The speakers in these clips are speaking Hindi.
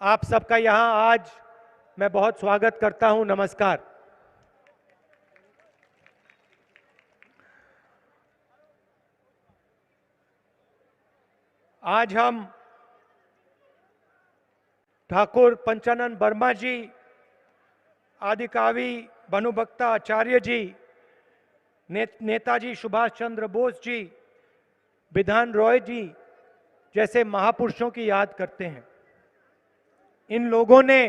आप सबका यहां आज मैं बहुत स्वागत करता हूं। नमस्कार। आज हम ठाकुर पंचानन वर्मा जी, आदिकवि भानुभक्त आचार्य जी, नेताजी सुभाष चंद्र बोस जी, बिधान रॉय जी जैसे महापुरुषों की याद करते हैं। इन लोगों ने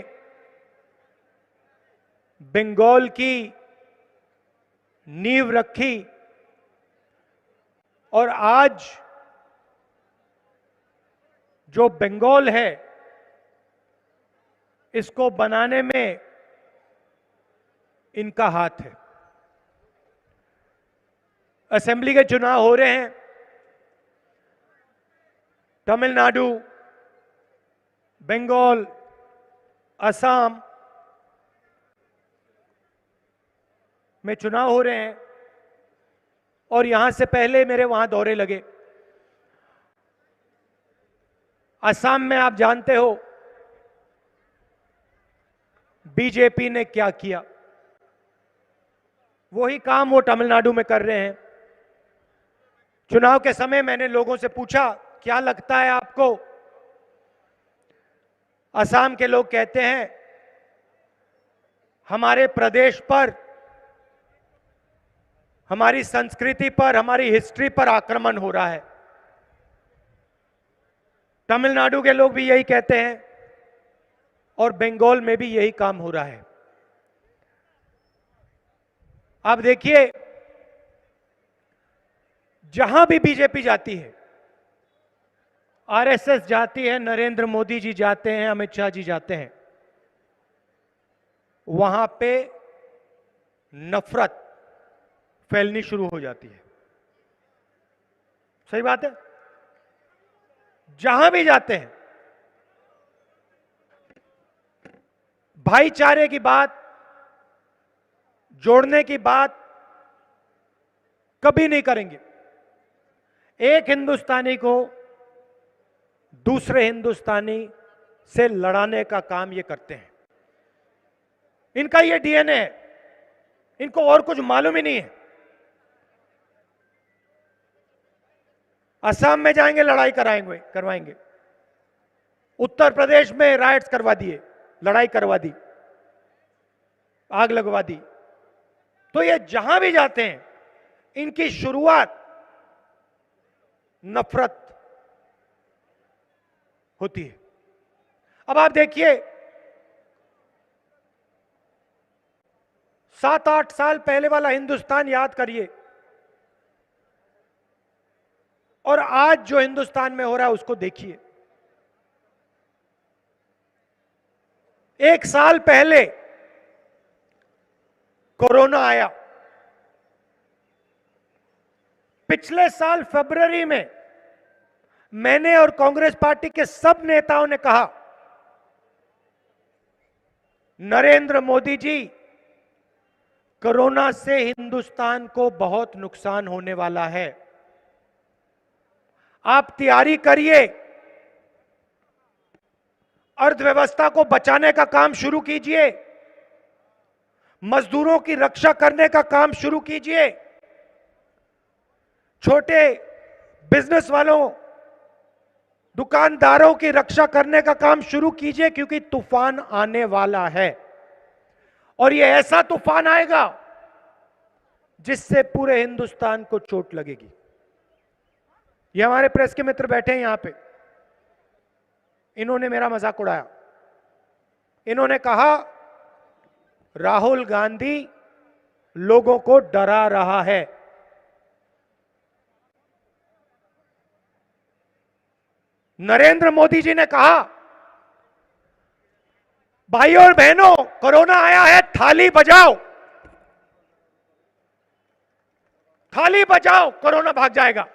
बंगाल की नींव रखी और आज जो बंगाल है इसको बनाने में इनका हाथ है। असेंबली के चुनाव हो रहे हैं। तमिलनाडु, बंगाल, असम में चुनाव हो रहे हैं और यहां से पहले मेरे वहां दौरे लगे। असम में आप जानते हो बीजेपी ने क्या किया, वही काम वो तमिलनाडु में कर रहे हैं। चुनाव के समय मैंने लोगों से पूछा, क्या लगता है आपको? असम के लोग कहते हैं हमारे प्रदेश पर, हमारी संस्कृति पर, हमारी हिस्ट्री पर आक्रमण हो रहा है। तमिलनाडु के लोग भी यही कहते हैं और बंगाल में भी यही काम हो रहा है। आप देखिए, जहां भी बीजेपी जाती है, आरएसएस जाती है, नरेंद्र मोदी जी जाते हैं, अमित शाह जी जाते हैं, वहां पे नफरत फैलनी शुरू हो जाती है। सही बात है। जहां भी जाते हैं भाईचारे की बात, जोड़ने की बात कभी नहीं करेंगे। एक हिंदुस्तानी को दूसरे हिंदुस्तानी से लड़ाने का काम ये करते हैं। इनका ये डीएनए है, इनको और कुछ मालूम ही नहीं है। असम में जाएंगे लड़ाई करवाएंगे। उत्तर प्रदेश में राइट्स करवा दिए, लड़ाई करवा दी, आग लगवा दी। तो ये जहां भी जाते हैं इनकी शुरुआत नफरत होती है। अब आप देखिए, 7-8 साल पहले वाला हिंदुस्तान याद करिए और आज जो हिंदुस्तान में हो रहा है उसको देखिए। 1 साल पहले कोरोना आया। पिछले साल फरवरी में मैंने और कांग्रेस पार्टी के सब नेताओं ने कहा, नरेंद्र मोदी जी, कोरोना से हिंदुस्तान को बहुत नुकसान होने वाला है, आप तैयारी करिए, अर्थव्यवस्था को बचाने का काम शुरू कीजिए, मजदूरों की रक्षा करने का काम शुरू कीजिए, छोटे बिजनेस वालों, दुकानदारों की रक्षा करने का काम शुरू कीजिए, क्योंकि तूफान आने वाला है और यह ऐसा तूफान आएगा जिससे पूरे हिंदुस्तान को चोट लगेगी। ये हमारे प्रेस के मित्र बैठे हैं यहां पे, इन्होंने मेरा मजाक उड़ाया। इन्होंने कहा राहुल गांधी लोगों को डरा रहा है। नरेंद्र मोदी जी ने कहा, भाइयों और बहनों, कोरोना आया है, थाली बजाओ, थाली बजाओ, कोरोना भाग जाएगा।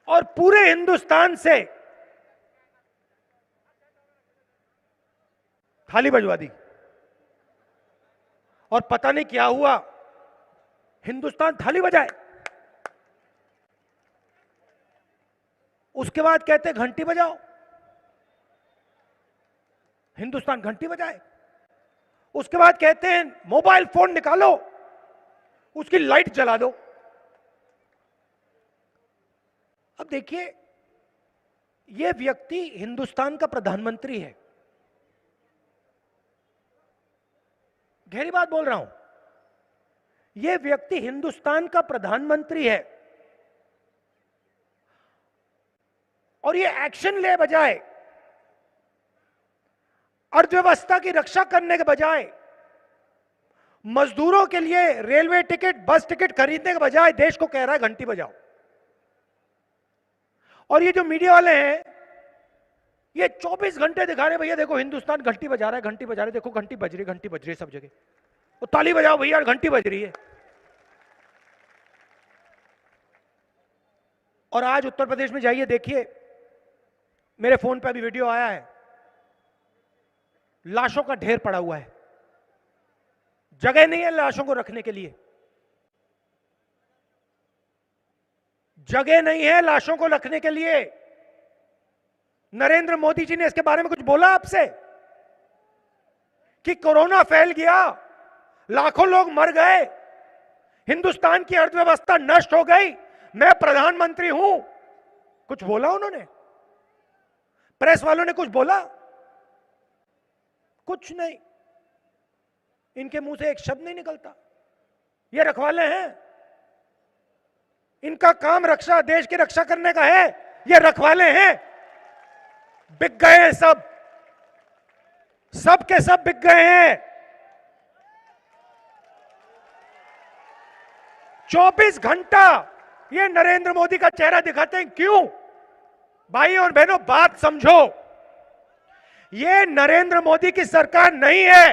और पूरे हिंदुस्तान से थाली बजवा दी और पता नहीं क्या हुआ, हिंदुस्तान थाली बजाए। उसके बाद कहते घंटी बजाओ। हिंदुस्तान घंटी बजाए। उसके बाद कहते हैं मोबाइल फोन निकालो, उसकी लाइट जला दो। अब देखिए, यह व्यक्ति हिंदुस्तान का प्रधानमंत्री है, गहरी बात बोल रहा हूं, यह व्यक्ति हिंदुस्तान का प्रधानमंत्री है और यह एक्शन ले बजाय, अर्थव्यवस्था की रक्षा करने के बजाय, मजदूरों के लिए रेलवे टिकट, बस टिकट खरीदने के बजाय देश को कह रहा है घंटी बजाओ। और ये जो मीडिया वाले हैं, ये 24 घंटे दिखा रहे भैया देखो हिंदुस्तान घंटी बजा रहा है, घंटी बजा रहे, देखो घंटी बज रही है सब जगह, तो ताली बजाओ भैया, घंटी बज रही है। और आज उत्तर प्रदेश में जाइए, देखिए, मेरे फोन पे अभी वीडियो आया है, लाशों का ढेर पड़ा हुआ है, जगह नहीं है लाशों को रखने के लिए, जगह नहीं है लाशों को रखने के लिए। नरेंद्र मोदी जी ने इसके बारे में कुछ बोला आपसे कि कोरोना फैल गया, लाखों लोग मर गए, हिंदुस्तान की अर्थव्यवस्था नष्ट हो गई, मैं प्रधानमंत्री हूं? कुछ बोला उन्होंने? प्रेस वालों ने कुछ बोला? कुछ नहीं, इनके मुंह से एक शब्द नहीं निकलता। ये रखवाले हैं, इनका काम रक्षा, देश की रक्षा करने का है, ये रखवाले हैं। बिक गए हैं सब के सब बिक गए हैं। 24 घंटा ये नरेंद्र मोदी का चेहरा दिखाते हैं, क्यों? भाई और बहनों, बात समझो, ये नरेंद्र मोदी की सरकार नहीं है,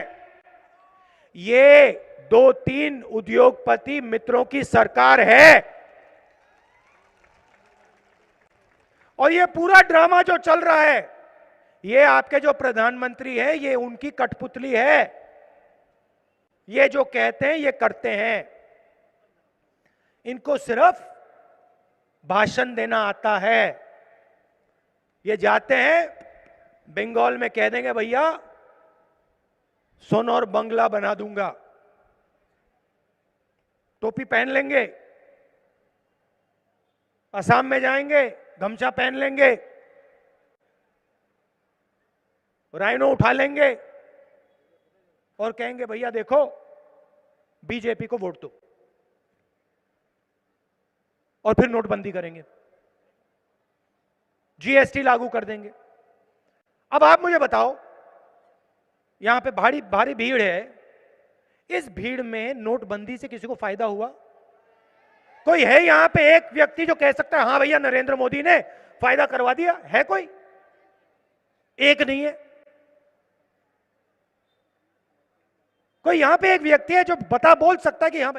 ये 2-3 उद्योगपति मित्रों की सरकार है। और ये पूरा ड्रामा जो चल रहा है, ये आपके जो प्रधानमंत्री है, ये उनकी कठपुतली है, ये जो कहते हैं ये करते हैं। इनको सिर्फ भाषण देना आता है। ये जाते हैं बंगाल में, कह देंगे भैया सोना और बंगला बना दूंगा, टोपी पहन लेंगे, असम में जाएंगे गमछा पहन लेंगे, राइनो उठा लेंगे और कहेंगे भैया देखो बीजेपी को वोट दो, और फिर नोटबंदी करेंगे, जीएसटी लागू कर देंगे। अब आप मुझे बताओ, यहां पे भारी भारी भीड़ है, इस भीड़ में नोटबंदी से किसी को फायदा हुआ? कोई है यहां पे एक व्यक्ति जो कह सकता है हां भैया नरेंद्र मोदी ने फायदा करवा दिया? है कोई? एक नहीं है। कोई यहां पे एक व्यक्ति है जो बोल सकता है कि हां